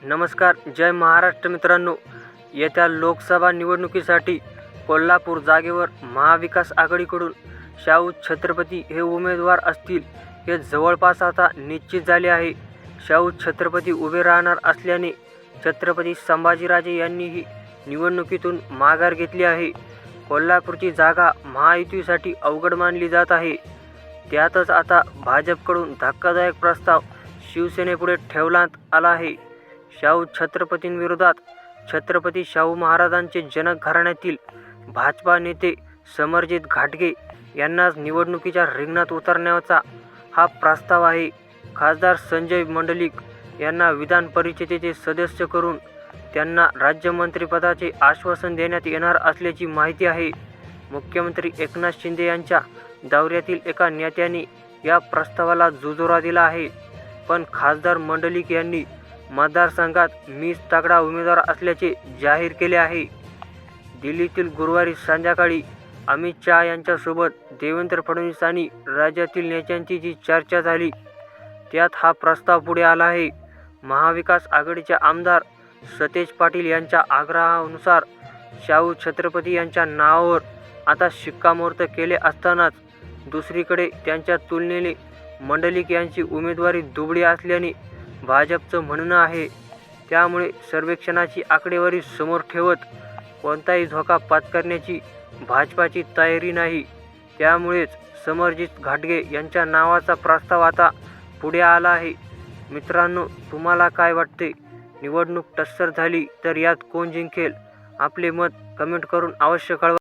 नमस्कार, जय महाराष्ट्र मित्रांनो. येत्या लोकसभा निवडणुकीसाठी कोल्हापूर जागेवर महाविकास आघाडीकडून शाहू छत्रपती हे उमेदवार असतील हे जवळपास आता निश्चित झाले आहे. शाहू छत्रपती उभे राहणार असल्याने छत्रपती संभाजीराजे यांनीही निवडणुकीतून माघार घेतली आहे. कोल्हापूरची जागा महायुतीसाठी अवघड मानली जात आहे. त्यातच आता भाजपकडून धक्कादायक प्रस्ताव शिवसेनेपुढे ठेवण्यात आला आहे. शाहू छत्रपतींविरोधात छत्रपती शाहू महाराजांचे जनक घराण्यातील भाजपा नेते समरजित घाटगे यांनाच निवडणुकीच्या रिंगणात उतरण्याचा हा प्रस्ताव आहे. खासदार संजय मंडलिक यांना विधान परिषदेचे सदस्य करून त्यांना राज्यमंत्रीपदाचे आश्वासन देण्यात येणार असल्याची माहिती आहे. मुख्यमंत्री एकनाथ शिंदे यांच्या दौऱ्यातील एका नेत्याने या प्रस्तावाला दुजोरा दिला आहे. पण खासदार मंडलिक यांनी मतदारसंघात मीच तगडा उमेदवार असल्याचे जाहीर केले आहे. दिल्लीतील गुरुवारी संध्याकाळी अमित शहा यांच्यासोबत देवेंद्र फडणवीस आणि राज्यातील नेत्यांची जी चर्चा झाली त्यात हा प्रस्ताव पुढे आला आहे. महाविकास आघाडीचे आमदार सतेज पाटील यांच्या आग्रहानुसार शाहू छत्रपती यांच्या नावावर आता शिक्कामोर्तब केले असतानाच दुसरीकडे त्यांच्या तुलनेने मंडलिक यांची उमेदवारी दुबळी असल्याने भाजपचं म्हणणं आहे. त्यामुळे सर्वेक्षणाची आकडेवारी समोर ठेवत कोणताही धोका पत्करण्याची भाजपाची तयारी नाही. त्यामुळेच समरजित घाटगे यांच्या नावाचा प्रस्ताव आता पुढे आला आहे. मित्रांनो, तुम्हाला काय वाटते? निवडणूक टस्सर झाली तर यात कोण जिंकेल? आपले मत कमेंट करून अवश्य कळवा.